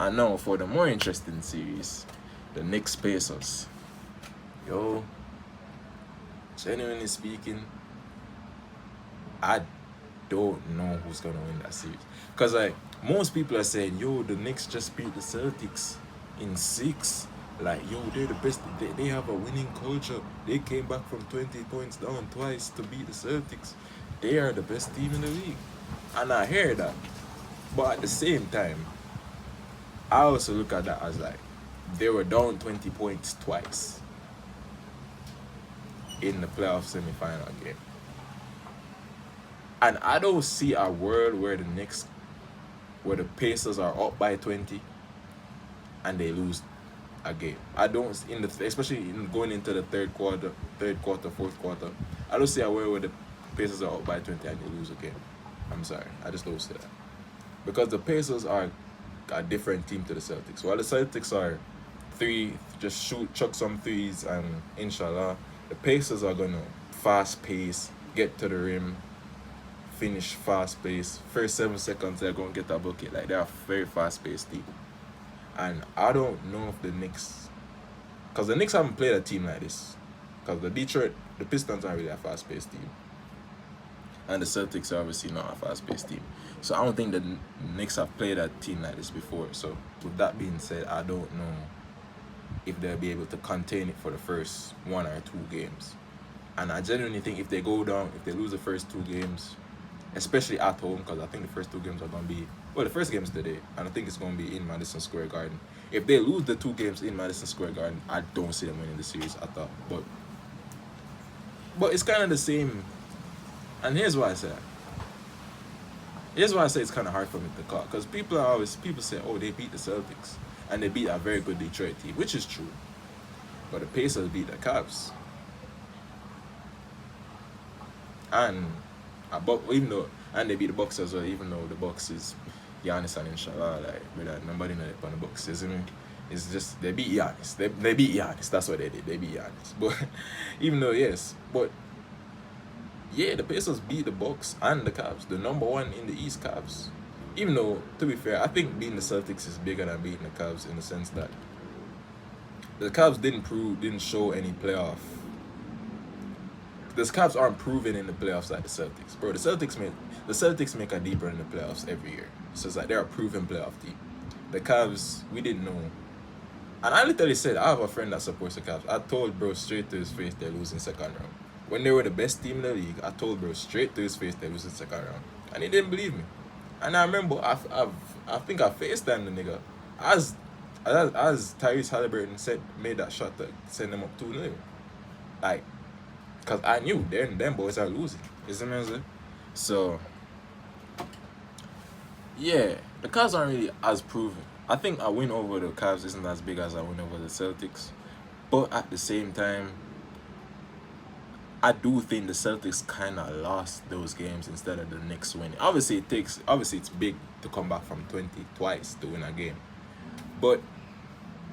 And now for the more interesting series, the Knicks Pacers. Yo, genuinely speaking, I don't know who's gonna win that series. Cause like most people are saying, yo, the Knicks just beat the Celtics in 6. Like, yo, they're the best. They have a winning culture. They came back from 20 points down twice to beat the Celtics. They are the best team in the league. And I hear that. But at the same time, I also look at that as like they were down 20 points twice in the playoff semifinal game. And I don't see a world where the Pacers are up by 20 and they lose a game. I don't, especially going into the third quarter, fourth quarter. I don't see a world where the Pacers are up by 20 and they lose a game. I'm sorry, I just don't see that, because the Pacers are a different team to the Celtics. While the Celtics are chuck some threes, and inshallah, the Pacers are gonna fast pace, get to the rim, finish fast pace. First 7 seconds they're gonna get a bucket. Like, they're a very fast paced team. And I don't know if the Knicks, because the Knicks haven't played a team like this. Because the Pistons aren't really a fast paced team, and the Celtics are obviously not a fast paced team. So I don't think the Knicks have played a team like this before. So with that being said, I don't know if they'll be able to contain it for the first 1 or 2 games. And I genuinely think if they lose the first 2 games, especially at home, because I think the first 2 games are going to be, well, the first game is today, and I think it's going to be in Madison Square Garden. If they lose the 2 games in Madison Square Garden, I don't see them winning the series at all. But it's kind of the same. And here's why I say it's kind of hard for me to call, because people say, oh, they beat the Celtics and they beat a very good Detroit team, which is true. But the Pacers beat the Cavs, and they beat the Bucks as well, even though the Bucks is Giannis and inshallah, like, without nobody know on the Bucks, isn't it? It's just they beat Giannis. They beat Giannis. That's what they did. They beat Giannis. But yeah, the Pacers beat the Bucks and the Cavs, the number 1 in the East Cavs. Even though, to be fair, I think beating the Celtics is bigger than beating the Cavs, in the sense that the Cavs didn't show any playoff. The Cavs aren't proven in the playoffs like the Celtics, bro. The Celtics make a deeper in the playoffs every year. So it's like they're a proven playoff team. The Cavs, we didn't know. And I literally said, I have a friend that supports the Cavs. I told bro straight to his face they're losing second round. When they were the best team in the league, I told bro straight to his face they're losing second round. And he didn't believe me. And I remember, I think I FaceTimed the nigga as Tyrese Halliburton made that shot to send them up 2-0. Like, because I knew them boys are losing. You see what I'm saying? So, yeah, the Cavs aren't really as proven. I think a win over the Cavs isn't as big as a win over the Celtics. But at the same time, I do think the Celtics kind of lost those games instead of the Knicks winning. Obviously, it's big to come back from 20 twice to win a game. But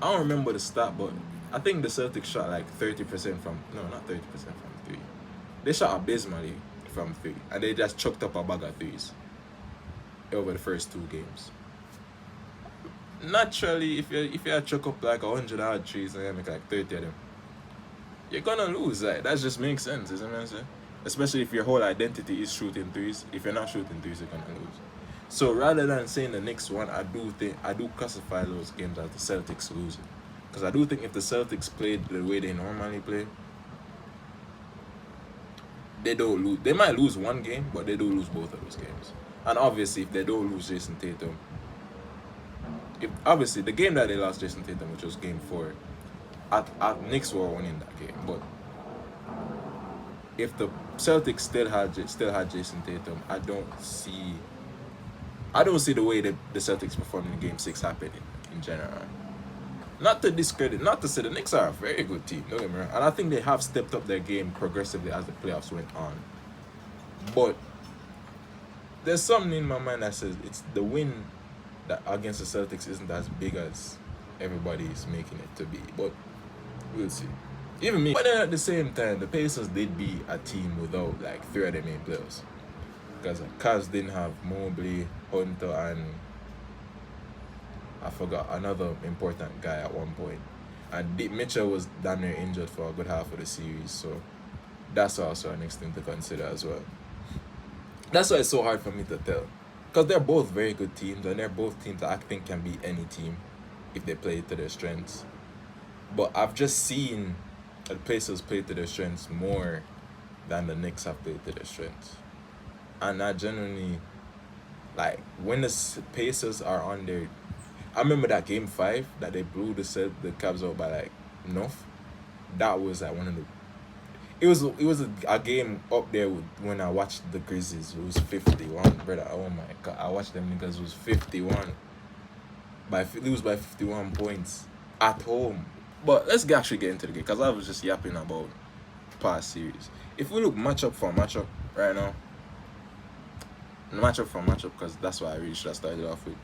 I don't remember the stat, but I think the Celtics shot like 30% from, no, not 30% from 3. They shot abysmally from 3, and they just chucked up a bag of threes over the first 2 games. Naturally, if you chuck up like 100 odd threes and you make like 30 of them, you're gonna lose. Like, that just makes sense, isn't it? Especially if your whole identity is shooting threes. If you're not shooting threes, you're gonna lose. So rather than saying the Knicks won, I do classify those games as the Celtics losing. Because I do think if the Celtics played the way they normally play, they don't lose. They might lose 1 game, but they do lose both of those games. And obviously, if they don't lose Jason Tatum, obviously the game that they lost Jason Tatum, which was game 4, at Knicks were winning that game. But if the Celtics still had Jason Tatum, I don't see the way that the Celtics performed in Game 6 happening in general. Not to say the Knicks are a very good team, don't get me wrong. And I think they have stepped up their game progressively as the playoffs went on. But there's something in my mind that says it's the win that against the Celtics isn't as big as everybody is making it to be. But we'll see. Even me. But then at the same time, the Pacers did be a team without like 3 of their main players. Because Cavs didn't have Mobley, Hunter, and I forgot another important guy at one point. And Mitchell was down there injured for a good half of the series, so that's also a next thing to consider as well. That's why it's so hard for me to tell. Because they're both very good teams, and they're both teams that I think can beat any team if they play to their strengths. But I've just seen the Pacers play to their strengths more than the Knicks have played to their strengths. And I genuinely, like, when the Pacers are on their. I remember that game 5 that they blew the Cavs out by, like, enough. That was, like, one of the. It was a game up there when I watched the Grizzlies. It was 51, brother. Oh my god, I watched them because it was 51. Lose by 51 points at home. But let's actually get into the game because I was just yapping about past series. If we look matchup for matchup right now, matchup for matchup, because that's what I really should have started off with.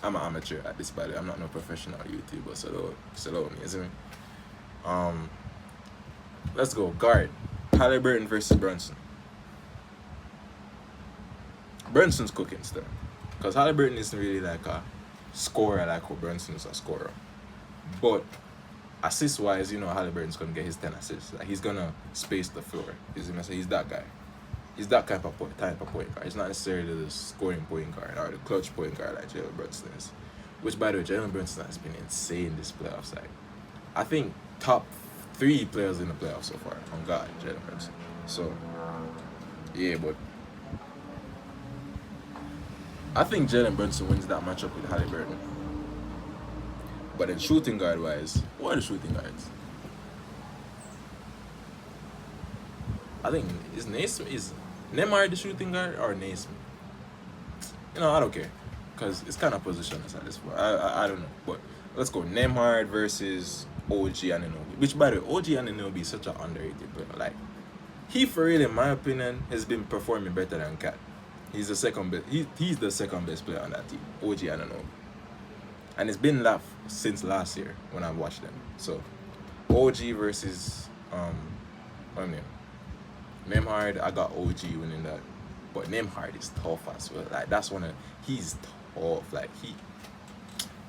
I'm an amateur at this, by the way. I'm not no professional YouTuber, so don't me, isn't it? Let's go. Guard. Halliburton versus Brunson. Brunson's cooking still. Because Halliburton isn't really like a scorer like how Brunson is a scorer. But assist-wise, Halliburton's going to get his 10 assists. Like, he's going to space the floor. He's that guy. He's that type of point guard. He's not necessarily the scoring point guard or the clutch point guard like Jalen Brunson is. Which, by the way, Jalen Brunson has been insane this playoffs. Like, I think top 3 players in the playoffs so far. On God, Jalen Brunson. So, yeah, but I think Jalen Brunson wins that matchup with Halliburton. But then shooting guard wise, what are the shooting guards? I think is Neymar the shooting guard or Naismith? I don't care, cause it's kind of positionless at this point. I don't know, but let's go Neymar versus OG Anunoby. Which, by the way, OG Anunoby is such an underrated player. Like, he for real, in my opinion, has been performing better than Cat. He's the second best. He's the second best player on that team, OG Anunoby. And it's been that since last year when I watched them. So, OG versus what name? Nemhard, I got OG winning that. But Nemhard is tough as well. Like, he's tough. Like,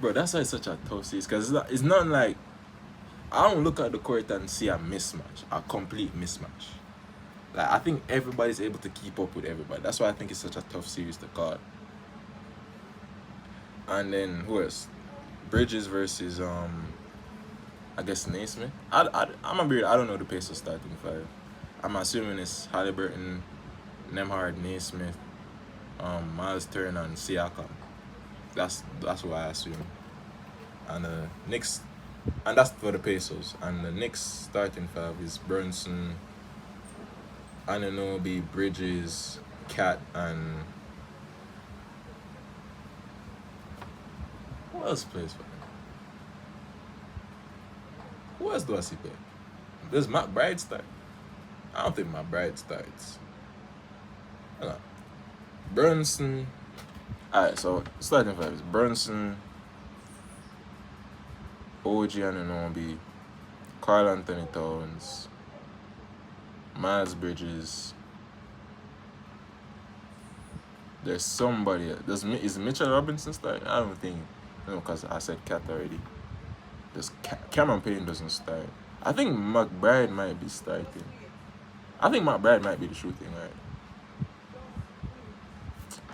bro, that's why it's such a tough series. Because it's not like, I don't look at the court and see a mismatch, a complete mismatch. Like, I think everybody's able to keep up with everybody. That's why I think it's such a tough series to call. And then, who else? Bridges versus, I guess Naismith. I'm gonna be real, I don't know the Pacers starting 5. I'm assuming it's Halliburton, Nemhard, Naismith, Miles Turner, and Siakam. That's what I assume. And the Knicks, and that's for the Pacers. And the Knicks starting 5 is Brunson, Anunoby, Bridges, Cat, and who else plays for them? Who else do I see play? Does McBride start? I don't think McBride starts. Hold on. Brunson. Alright, so starting 5 is Brunson, OG Anunoby, Karl Anthony Towns, Miles Bridges. There's somebody. Is Mitchell Robinson starting? I don't think. No, because I said Cat already. Cameron Payne doesn't start. I think McBride might be starting. I think McBride might be the shooting guard.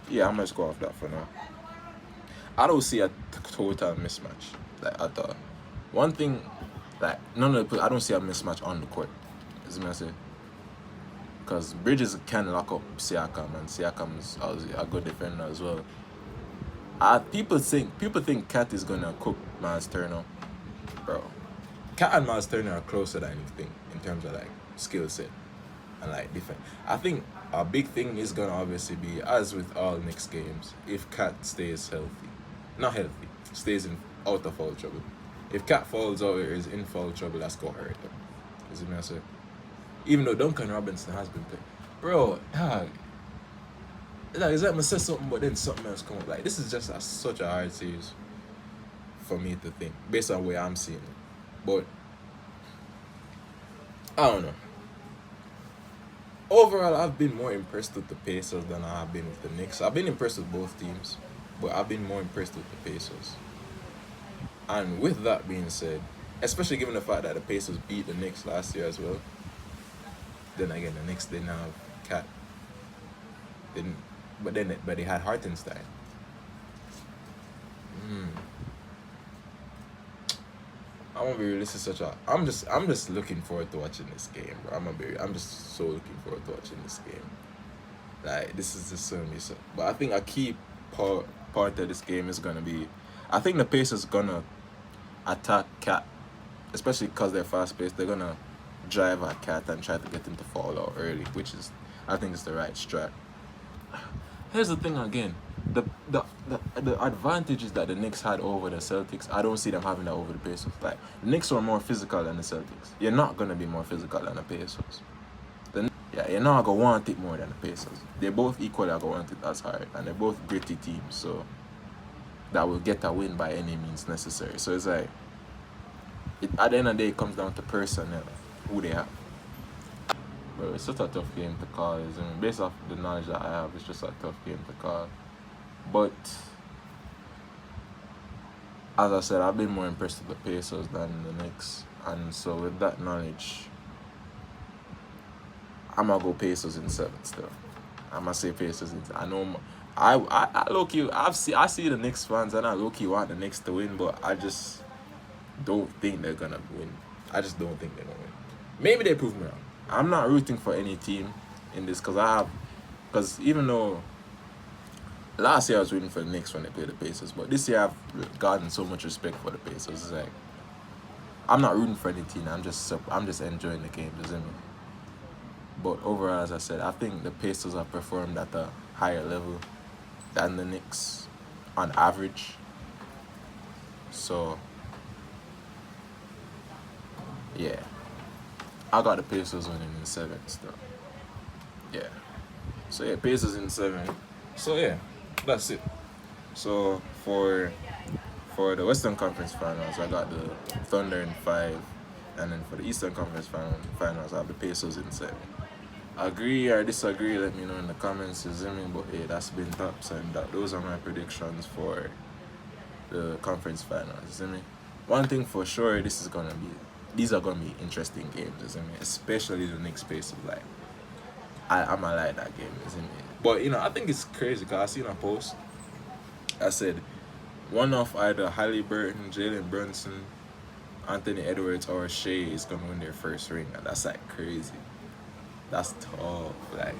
Yeah, I'm just go off that for now. I don't see a total mismatch, like, at all. One thing, like, I don't see a mismatch on the court. Is what I say. Because Bridges can lock up Siakam, and Siakam is a good defender as well. People think Cat is gonna cook Miles Turner, bro. Cat and Miles Turner are closer than anything in terms of, like, skill set and, like, defense. I think a big thing is gonna obviously be, as with all Knicks games, if Cat stays stays out of foul trouble. If Cat falls out or is in foul trouble, that's gonna hurt him. Is what I say? Even though Duncan Robinson has been playing, bro, dog. Like, it's like I said something, but then something else come up. Like, this is just such a hard series for me to think, based on where I'm seeing it. But I don't know. Overall, I've been more impressed with the Pacers than I have been with the Knicks. I've been impressed with both teams, but I've been more impressed with the Pacers. And with that being said, especially given the fact that the Pacers beat the Knicks last year as well, then again the Knicks didn't have Cat, didn't, but they had Hartenstein. Mm. I'm gonna be real. This is such a. I'm just looking forward to watching this game, bro. I'm just so looking forward to watching this game. Like this is just gonna be so. But I think a key part of this game is gonna be, I think the Pacers gonna attack Cat, especially because they're fast paced. They're gonna drive at Cat and try to get him to fall out early, which is, I think, is the right strat. Here's the thing again. The advantages that the Knicks had over the Celtics, I don't see them having that over the Pacers. Like the Knicks were more physical than the Celtics. You're not gonna be more physical than the Pacers. Yeah, you're not gonna want it more than the Pacers. They both equally are gonna want it as hard, and they're both gritty teams. So that will get a win by any means necessary. So it's like, at the end of the day, it comes down to personnel, who they have. Bro, it's such a tough game to call. Based off the knowledge that I have, it's just a tough game to call. But as I said, I've been more impressed with the Pacers than the Knicks, and so with that knowledge, I'm gonna go Pacers in 7 still. I'm gonna say Pacers in. I know. I low key. I see the Knicks fans, and I low key want the Knicks to win, but I just don't think they're gonna win. I just don't think they're gonna win. Maybe they prove me wrong. I'm not rooting for any team in this because even though last year I was rooting for the Knicks when they played the Pacers, but this year I've gotten so much respect for the Pacers. It's like I'm not rooting for any team. I'm just enjoying the game, isn't it? But overall, as I said, I think the Pacers have performed at a higher level than the Knicks on average. So yeah, I got the Pacers winning in 7 still. Yeah. So yeah, Pacers in 7. So yeah, that's it. So for the Western Conference Finals, I got the Thunder in 5, and then for the Eastern Conference Finals, I have the Pacers in 7. Agree or disagree? Let me know in the comments. You see me? But yeah, that's been tops, and those are my predictions for the conference finals. You see me? One thing for sure, these are gonna be interesting games. You see me? Especially the Knicks Pacers. Like I'ma like that game. You see me? But I think it's crazy because I seen a post. I said one of either Halliburton, Jalen Brunson, Anthony Edwards, or Shea is gonna win their first ring, and that's like crazy. That's tough. Like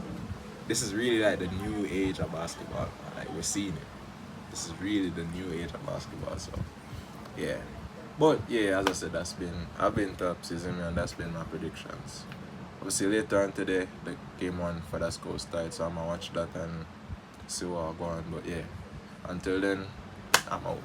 this is really like the new age of basketball, man. Like we're seeing it. This is really the new age of basketball. So yeah. But yeah, as I said, I've been top season, and that's been my predictions. Obviously later on today, the game 1 for that score starts, so I'm gonna watch that and see what I go on. But yeah, until then, I'm out.